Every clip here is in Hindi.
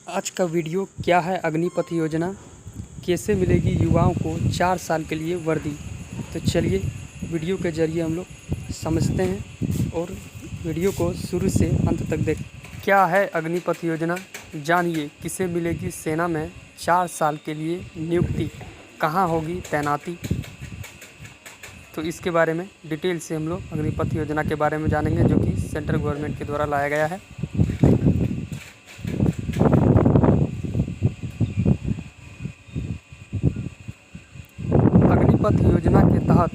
आज का वीडियो क्या है अग्निपथ योजना, कैसे मिलेगी युवाओं को 4 साल के लिए वर्दी। तो चलिए वीडियो के ज़रिए हम लोग समझते हैं और वीडियो को शुरू से अंत तक देखें। क्या है अग्निपथ योजना, जानिए किसे मिलेगी सेना में 4 साल के लिए नियुक्ति, कहाँ होगी तैनाती। तो इसके बारे में डिटेल से हम लोग अग्निपथ योजना के बारे में जानेंगे, जो कि सेंट्रल गवर्नमेंट के द्वारा लाया गया है। अग्निपथ योजना के तहत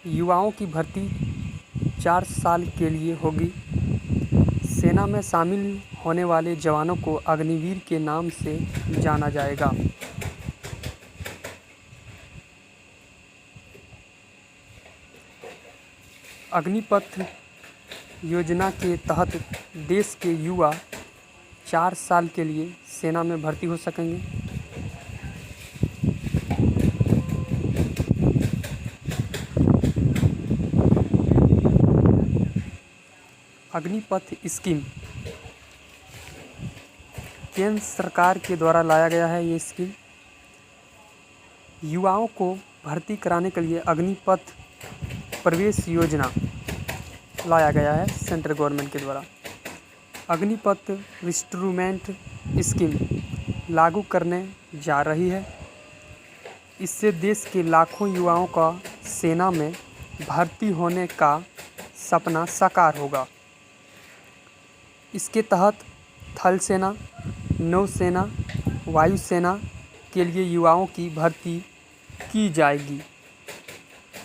युवाओं की भर्ती 4 साल के लिए होगी। सेना में शामिल होने वाले जवानों को अग्निवीर के नाम से जाना जाएगा। अग्निपथ योजना के तहत देश के युवा 4 साल के लिए सेना में भर्ती हो सकेंगे। अग्निपथ स्कीम केंद्र सरकार के द्वारा लाया गया है। ये स्कीम युवाओं को भर्ती कराने के लिए अग्निपथ प्रवेश योजना लाया गया है सेंट्रल गवर्नमेंट के द्वारा। अग्निपथ रिक्रूटमेंट स्कीम लागू करने जा रही है। इससे देश के लाखों युवाओं का सेना में भर्ती होने का सपना साकार होगा। इसके तहत थल सेना, नौसेना, वायुसेना के लिए युवाओं की भर्ती की जाएगी।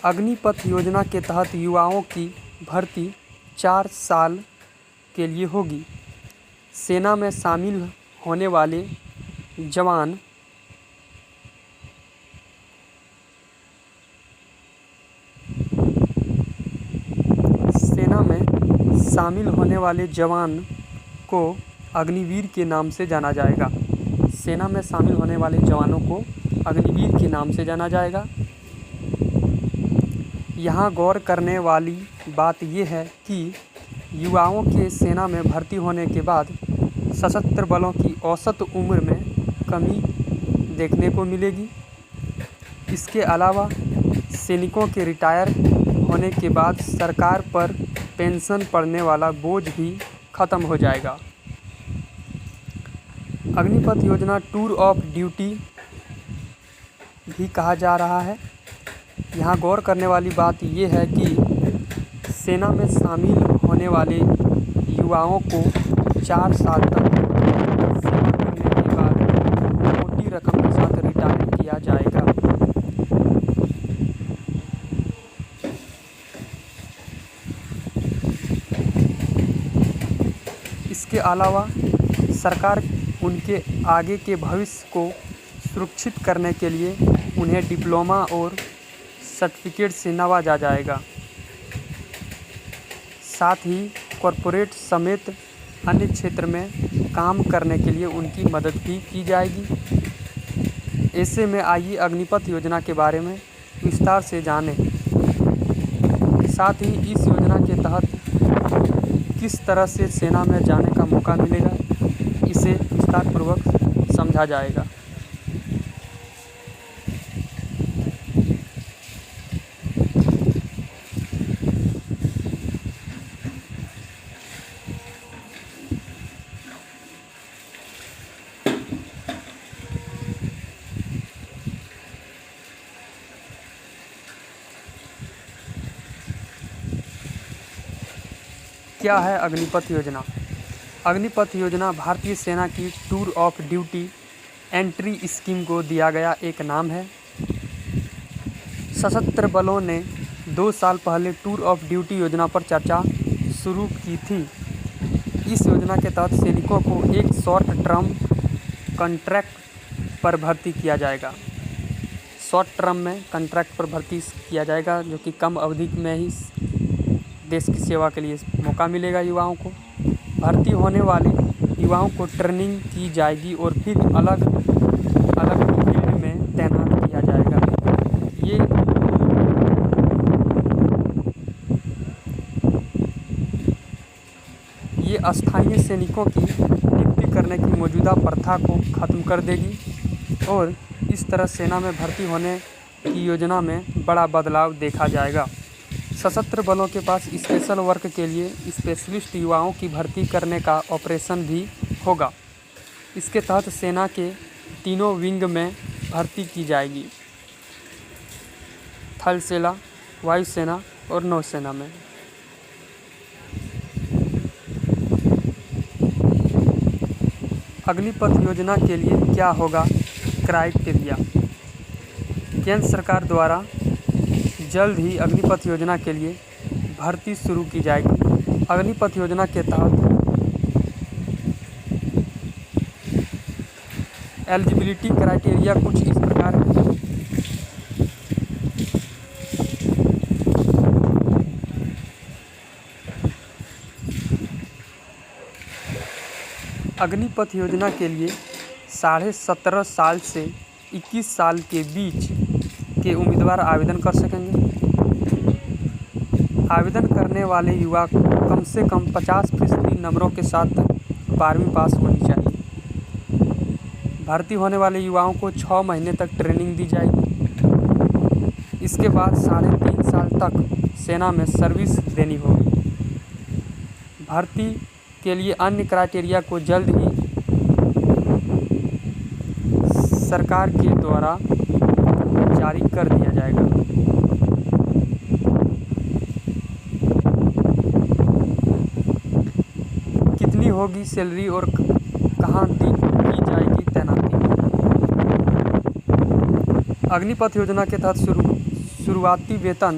अग्निपथ योजना के तहत युवाओं की भर्ती 4 साल के लिए होगी। सेना में शामिल होने वाले जवान को अग्निवीर के नाम से जाना जाएगा। सेना में शामिल होने वाले जवानों को अग्निवीर के नाम से जाना जाएगा। यहाँ गौर करने वाली बात यह है कि युवाओं के सेना में भर्ती होने के बाद सशस्त्र बलों की औसत उम्र में कमी देखने को मिलेगी। इसके अलावा सैनिकों के रिटायर होने के बाद सरकार पर पेंशन पड़ने वाला बोझ भी खत्म हो जाएगा। अग्निपथ योजना टूर ऑफ ड्यूटी भी कहा जा रहा है। यहाँ गौर करने वाली बात यह है कि सेना में शामिल होने वाले युवाओं को 4 साल तक सेवा करने के बाद मोटी रकम के साथ रिटायर किया जाएगा। इसके अलावा सरकार उनके आगे के भविष्य को सुरक्षित करने के लिए उन्हें डिप्लोमा और सर्टिफिकेट से नवाजा जाएगा। साथ ही कॉरपोरेट समेत अन्य क्षेत्र में काम करने के लिए उनकी मदद भी की जाएगी। ऐसे में आइए अग्निपथ योजना के बारे में विस्तार से जानें। साथ ही इस योजना के तहत किस तरह से सेना में जाने का मौका मिलेगा, इसे विस्तारपूर्वक समझा जाएगा। क्या है अग्निपथ योजना? अग्निपथ योजना भारतीय सेना की tour of duty entry scheme को दिया गया एक नाम है। सशस्त्र बलों ने 2 साल पहले टूर ऑफ ड्यूटी योजना पर चर्चा शुरू की थी। इस योजना के तहत सैनिकों को एक शॉर्ट टर्म कॉन्ट्रैक्ट पर भर्ती किया जाएगा। शॉर्ट टर्म में कॉन्ट्रैक्ट पर भर्ती किया जाएगा, जो कि कम अवधि में ही देश की सेवा के लिए मौका मिलेगा युवाओं को। भर्ती होने वाले युवाओं को ट्रेनिंग की जाएगी और फिर अलग अलग फील्ड में तैनात किया जाएगा। ये ये अस्थायी सैनिकों की नियुक्ति करने की मौजूदा प्रथा को खत्म कर देगी और इस तरह सेना में भर्ती होने की योजना में बड़ा बदलाव देखा जाएगा। सशस्त्र बलों के पास स्पेशल वर्क के लिए स्पेशलिस्ट युवाओं की भर्ती करने का ऑपरेशन भी होगा। इसके तहत सेना के तीनों विंग में भर्ती की जाएगी, थल सेना, वायुसेना और नौसेना में। अग्निपथ योजना के लिए क्या होगा क्राइटेरिया? केंद्र सरकार द्वारा जल्द ही अग्निपथ योजना के लिए भर्ती शुरू की जाएगी। अग्निपथ योजना के तहत एलिजिबिलिटी क्राइटेरिया कुछ इस प्रकार है। अग्निपथ योजना के लिए 17.5 साल से 21 साल के बीच के उम्मीदवार आवेदन कर सकेंगे। आवेदन करने वाले युवा कम से कम 50% नंबरों के साथ 12वीं पास होनी चाहिए। भर्ती होने वाले युवाओं को 6 महीने तक ट्रेनिंग दी जाएगी। इसके बाद 3.5 साल तक सेना में सर्विस देनी होगी। भर्ती के लिए अन्य क्राइटेरिया को जल्द ही सरकार के द्वारा जारी कर दिया जाएगा। कितनी होगी सैलरी और कहाँ की जाएगी तैनाती? अग्निपथ योजना के तहत शुरुआती वेतन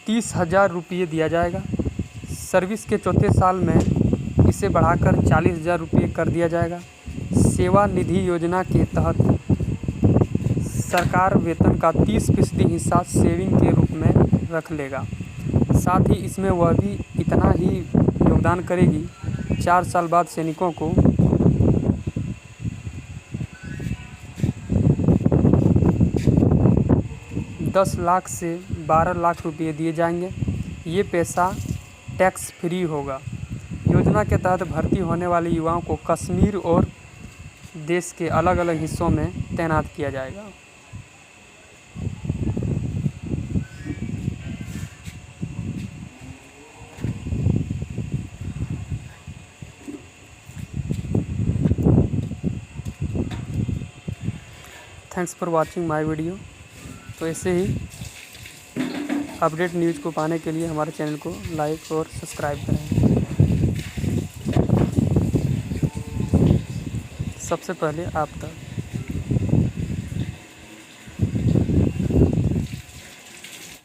30,000 रुपये दिया जाएगा। सर्विस के चौथे साल में इसे बढ़ाकर 40,000 रुपये कर दिया जाएगा। सेवा निधि योजना के तहत सरकार वेतन का 30% हिस्सा सेविंग के रूप में रख लेगा। साथ ही इसमें वह भी इतना ही योगदान करेगी। 4 साल बाद सैनिकों को 10 लाख से 12 लाख रुपये दिए जाएंगे। ये पैसा टैक्स फ्री होगा। योजना के तहत भर्ती होने वाले युवाओं को कश्मीर और देश के अलग अलग हिस्सों में तैनात किया जाएगा। Thanks for watching my video. तो ऐसे ही अपडेट न्यूज़ को पाने के लिए हमारे चैनल को लाइक और सब्सक्राइब करें। सबसे पहले आप तक।